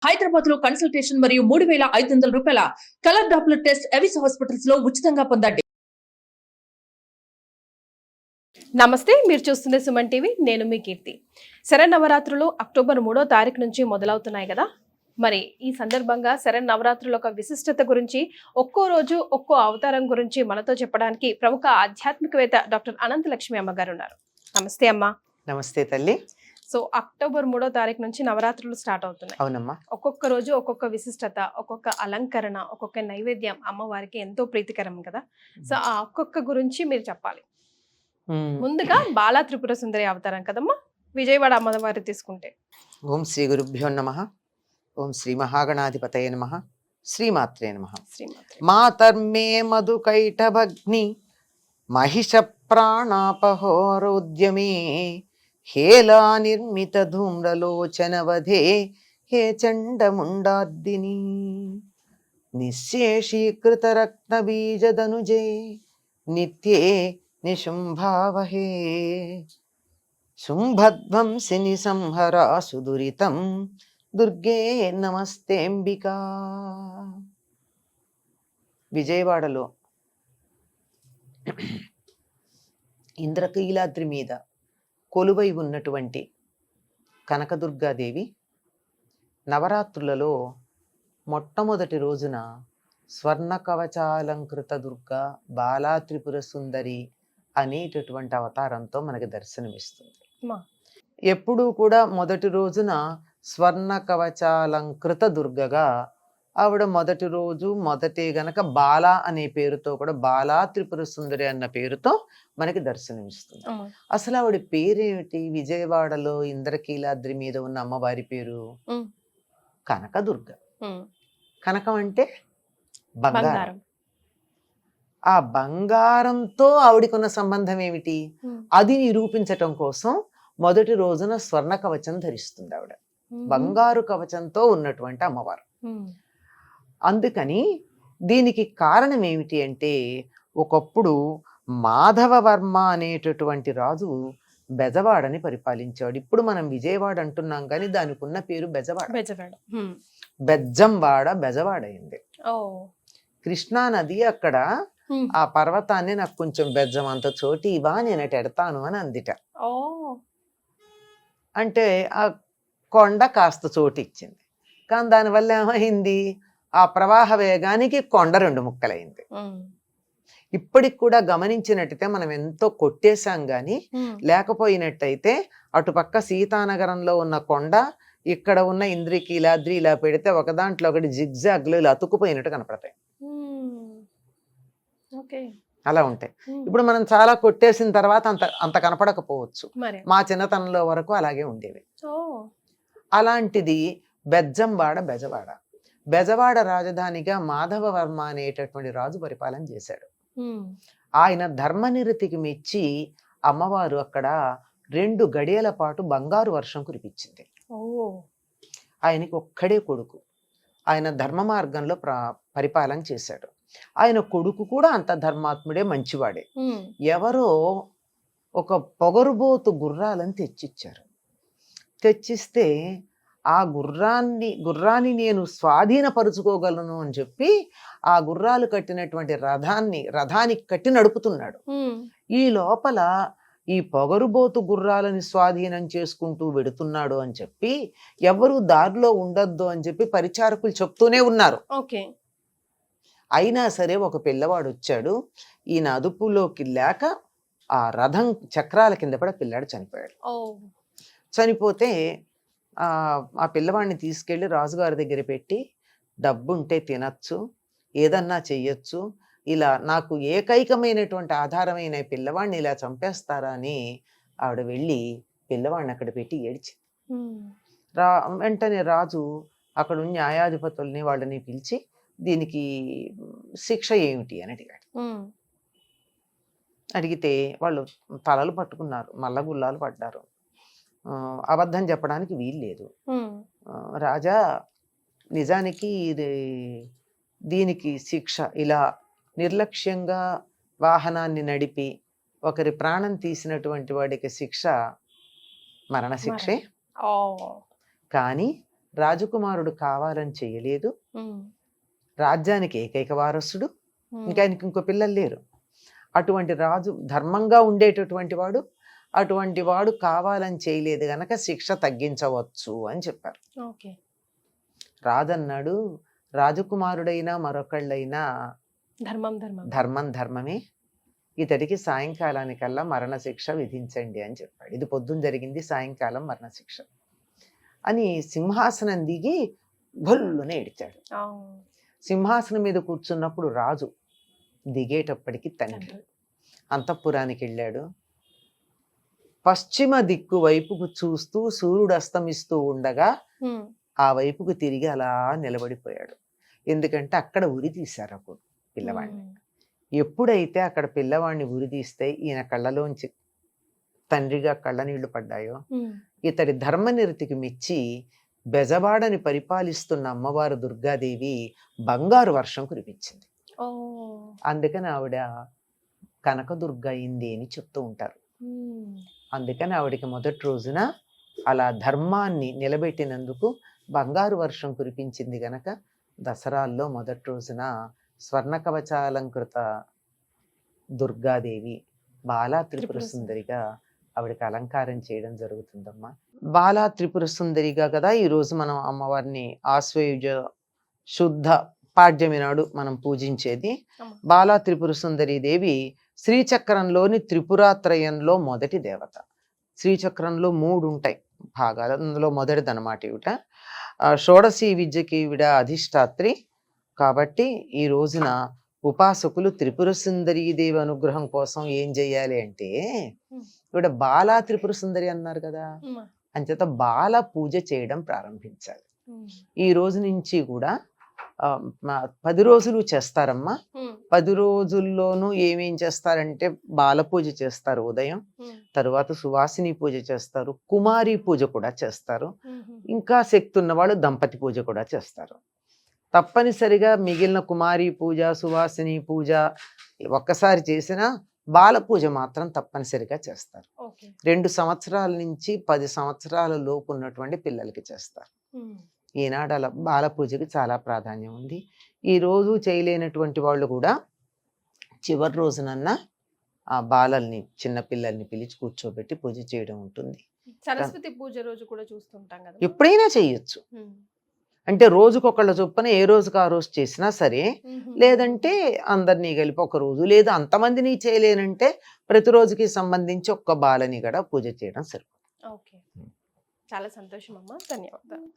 హైదరాబాద్ లో కన్సల్టేషన్ మరియు 3,500 రూపాయల colour Doppler test Avis hospitals లో ఉచితంగా పొందండి. నమస్తే, మీరు చూస్తున్న సుమన్ టీవీ. నేను మీ కీర్తి. శరన్నవరాత్రులు అక్టోబర్ 3వ తారీఖు నుంచి మొదలవుతున్నాయి కదా. మరి ఈ సందర్భంగా శరన్నవరాత్రుల ఒక విశిష్టత గురించి, ఒక్కో రోజు ఒక్కో అవతారం గురించి మనతో చెప్పడానికి ప్రముఖ ఆధ్యాత్మికవేత్త డాక్టర్ అనంతలక్ష్మి అమ్మగారు ఉన్నారు. నమస్తే అమ్మా. నమస్తే తల్లి. సో అక్టోబర్ 3వ తారీఖు నుంచి నవరాత్రులు స్టార్ట్ అవుతున్నాయి. అవునమ్మా. ఒక్కొక్క రోజు ఒక్కొక్క విశిష్టత, ఒక్కొక్క అలంకరణ, ఒక్కొక్క నైవేద్యం అమ్మవారికి ఎంతో ప్రీతికరం కదా. సో ఆ ఒక్కొక్క గురించి మీరు చెప్పాలి. ముందుగా బాలా త్రిపుర సుందరి అవతారం కదమ్మా, విజయవాడ అమ్మవారి తీసుకుంటే. ఓం శ్రీ గురుభ్యో నమః. ఓం శ్రీ మహాగణాధిపతయ నమః. శ్రీమాత్రే నమః. మాతర్మే మధుకైటభగ్ని మహిష ప్రాణాపహోరోద్యమే హేలా నిర్మిత ధూమ్రలోచనవధే హే చండముండార్దిని నిశేషీకృత రత్నబీజదనుజే నిత్యే నిశుంభావహే శుంభధ్వంసిని సంహరా సుదురితం దుర్గే నమస్తేంబికా. విజయవాడలో ఇంద్రకీలాద్రి మీద కొలువై ఉన్నటువంటి కనకదుర్గాదేవి నవరాత్రులలో మొట్టమొదటి రోజున స్వర్ణ కవచాలంకృత దుర్గా బాలా త్రిపుర సుందరి అనేటటువంటి అవతారంతో మనకి దర్శనమిస్తుంది. ఎప్పుడూ కూడా మొదటి రోజున స్వర్ణ కవచాలంకృత దుర్గగా ఆవిడ మొదటి రోజు మొదటే గనక బాలా అనే పేరుతో కూడా బాలా త్రిపుర సుందరి అన్న పేరుతో మనకి దర్శనమిస్తుంది. అసలు ఆవిడ పేరేమిటి? విజయవాడలో ఇంద్రకీలాద్రి మీద ఉన్న అమ్మవారి పేరు కనకదుర్గ. కనకం అంటే బంగారం. ఆ బంగారంతో ఆవిడకున్న సంబంధం ఏమిటి? అది నిరూపించటం కోసం మొదటి రోజున స్వర్ణ కవచం ధరిస్తుంది ఆవిడ. బంగారు కవచంతో ఉన్నటువంటి అమ్మవారు. అందుకని దీనికి కారణం ఏమిటి అంటే, ఒకప్పుడు మాధవవర్మ అనేటటువంటి రాజు బెజవాడని పరిపాలించాడు. ఇప్పుడు మనం విజయవాడ అంటున్నాం కానీ దానికి ఉన్న పేరు బెజవాడ. బెజ్జంవాడ బెజవాడ అయింది. కృష్ణా నది అక్కడ ఆ పర్వతాన్ని నాకు కొంచెం బెజ్జం అంత చోటి ఇవా నేను ఎడతాను అని అందిట. అంటే ఆ కొండ కాస్త చోటు ఇచ్చింది. కానీ దానివల్ల ఏమైంది? ఆ ప్రవాహ వేగానికి కొండ రెండు ముక్కలైంది. ఇప్పటికి కూడా గమనించినట్టయితే మనం ఎంతో కొట్టేశాం గాని, లేకపోయినట్టయితే అటుపక్క సీతానగరంలో ఉన్న కొండ, ఇక్కడ ఉన్న ఇంద్రకీలాద్రి ఇలా పెడితే ఒక దాంట్లో ఒకటి జిగ్జాగ్లు ఇలా అతుక్కుపోయినట్టు కనపడతాయి. అలా ఉంటాయి. ఇప్పుడు మనం చాలా కొట్టేసిన తర్వాత అంత కనపడకపోవచ్చు. మా చిన్నతనంలో వరకు అలాగే ఉండేవి. అలాంటిది బెజ్జంవాడ బెజవాడ. బెజవాడ రాజధానిగా మాధవవర్మ అనేటటువంటి రాజు పరిపాలన చేశాడు. ఆయన ధర్మనిరతికి మెచ్చి అమ్మవారు అక్కడ 2 గడియల పాటు బంగారు వర్షం కురిపించింది. ఆయనకి ఒక్కడే కొడుకు. ఆయన ధర్మ మార్గంలో పరిపాలన చేశాడు. ఆయన కొడుకు కూడా అంత ధర్మాత్ముడే, మంచివాడే. ఎవరో ఒక పొగరుబోతు గుర్రాలను తెచ్చిచ్చారు. తెచ్చిస్తే ఆ గుర్రాన్ని నేను స్వాధీనపరుచుకోగలను అని చెప్పి ఆ గుర్రాలు కట్టినటువంటి రథానికి కట్టి నడుపుతున్నాడు. ఈ లోపల ఈ పొగరుబోతు గుర్రాలని స్వాధీనం చేసుకుంటూ వెడుతున్నాడు అని చెప్పి ఎవరు దారిలో ఉండొద్దు అని చెప్పి పరిచారకులు చెప్తూనే ఉన్నారు. అయినా సరే ఒక పిల్లవాడు వచ్చాడు. ఈయన అదుపులోకి లేక ఆ రథం చక్రాల కింద పడి పిల్లాడు చనిపోయాడు. చనిపోతే ఆ పిల్లవాడిని తీసుకెళ్లి రాజుగారి దగ్గర పెట్టి, డబ్బుంటే తినచ్చు, ఏదన్నా చెయ్యొచ్చు, ఇలా నాకు ఏకైకమైనటువంటి ఆధారమైన పిల్లవాడిని ఇలా చంపేస్తారా అని ఆవిడ వెళ్ళి పిల్లవాడిని అక్కడ పెట్టి ఏడ్చి, వెంటనే రాజు అక్కడ న్యాయాధిపతుల్ని వాళ్ళని పిలిచి దీనికి శిక్ష ఏమిటి అని అడిగాడు. అడిగితే వాళ్ళు తలలు పట్టుకున్నారు, మల్లగుల్లాలు పడ్డారు. అబద్ధం చెప్పడానికి వీలు లేదు. రాజా, నిజానికి దీనికి శిక్ష ఇలా నిర్లక్ష్యంగా వాహనాన్ని నడిపి ఒకరి ప్రాణం తీసినటువంటి వాడికి శిక్ష మరణశిక్షే. కానీ రాజకుమారుడు కావాలని చేయలేదు, రాజ్యానికి ఏకైక వారసుడు, ఇంకా ఆయనకి ఇంకో పిల్లలు లేరు. అటువంటి రాజు ధర్మంగా ఉండేటటువంటి వాడు, అటువంటి వాడు కావాలని చేయలేదు గనక శిక్ష తగ్గించవచ్చు అని చెప్పారు. రాజన్నాడు, రాజకుమారుడైనా మరొకళ్ళైనా ధర్మం ధర్మమే, ఇతడికి సాయంకాలానికల్లా మరణశిక్ష విధించండి అని చెప్పాడు. ఇది పొద్దున్న జరిగింది, సాయంకాలం మరణశిక్ష అని సింహాసనం దిగి భల్లున ఏడిచాడు. సింహాసనం మీద కూర్చున్నప్పుడు రాజు, దిగేటప్పటికి తండ్రి. అంతఃపురానికి వెళ్ళాడు. పశ్చిమ దిక్కు వైపుకు చూస్తూ సూర్యుడు అస్తమిస్తూ ఉండగా ఆ వైపుకు తిరిగి అలా నిలబడిపోయాడు. ఎందుకంటే అక్కడ ఉరి తీశారు అప్పుడు పిల్లవాడిని. ఎప్పుడైతే అక్కడ పిల్లవాడిని ఉరి తీస్తే ఈయన కళ్ళలోంచి తండ్రిగా కళ్ళ నీళ్లు పడ్డాయో, ఇతడి ధర్మనిరతికి మెచ్చి బెజవాడని పరిపాలిస్తున్న అమ్మవారు దుర్గాదేవి బంగారు వర్షం కురిపించింది. అందుకని ఆవిడ కనకదుర్గ అయింది అని చెప్తూ ఉంటారు. అందుకని ఆవిడకి మొదటి రోజున అలా ధర్మాన్ని నిలబెట్టినందుకు బంగారు వర్షం కురిపించింది గనక దసరాల్లో మొదటి రోజున స్వర్ణ కవచాలంకృత దుర్గాదేవి బాలా త్రిపుర సుందరిగా ఆవిడకి అలంకారం చేయడం జరుగుతుందమ్మా. బాలా త్రిపుర సుందరిగా కదా ఈరోజు మనం అమ్మవారిని ఆశ్వయుజ శుద్ధ పాడ్యమి నాడు మనం పూజించేది. బాలా త్రిపుర సుందరి దేవి శ్రీచక్రంలోని త్రిపురాత్రయంలో మొదటి దేవత. శ్రీచక్రంలో 3 ఉంటాయి భాగాలు, అందులో మొదటిది అనమాట ఇవిట. షోడశీ విద్యకి ఈవిడ అధిష్టాత్రి కాబట్టి ఈ రోజున ఉపాసకులు త్రిపుర సుందరీ దేవి అనుగ్రహం కోసం ఏం చెయ్యాలి అంటే, ఈవిడ బాలా త్రిపుర సుందరి అన్నారు కదా, అంచేత బాల పూజ చేయడం ప్రారంభించాలి. ఈ రోజు నుంచి కూడా 10 రోజులు చేస్తారమ్మా. 10 రోజుల్లోనూ ఏమేం చేస్తారంటే బాల పూజ చేస్తారు ఉదయం, తరువాత సువాసిని పూజ చేస్తారు, కుమారి పూజ కూడా చేస్తారు, ఇంకా శక్తి ఉన్నవాళ్ళు దంపతి పూజ కూడా చేస్తారు. తప్పనిసరిగా మిగిలిన కుమారి పూజ సువాసిని పూజ ఒక్కసారి చేసినా బాల పూజ మాత్రం తప్పనిసరిగా చేస్తారు. 2 సంవత్సరాల నుంచి 10 సంవత్సరాల లోపు ఉన్నటువంటి పిల్లలకి చేస్తారు. ఈనాడు అలా బాల పూజకి చాలా ప్రాధాన్యం ఉంది. ఈ రోజు చేయలేనటువంటి వాళ్ళు కూడా చివరి రోజునన్నా ఆ బాలల్ని చిన్నపిల్లల్ని పిలిచి కూర్చోబెట్టి పూజ చేయడం ఉంటుంది. సరస్వతి పూజ రోజు కూడా చూస్తుంటాం కదా, ఎప్పుడైనా చేయొచ్చు. అంటే రోజుకొకళ్ళ చొప్పున ఏ రోజుకి ఆ రోజు చేసినా సరే, లేదంటే అందరినీ కలిపి ఒక రోజు, లేదా అంతమందిని చేయలేనంటే ప్రతిరోజుకి సంబంధించి ఒక్క బాలని కూడా పూజ చేయడం సరిపోతుంది. ఓకే, చాలా సంతోషం అమ్మా, ధన్యవాదాలు.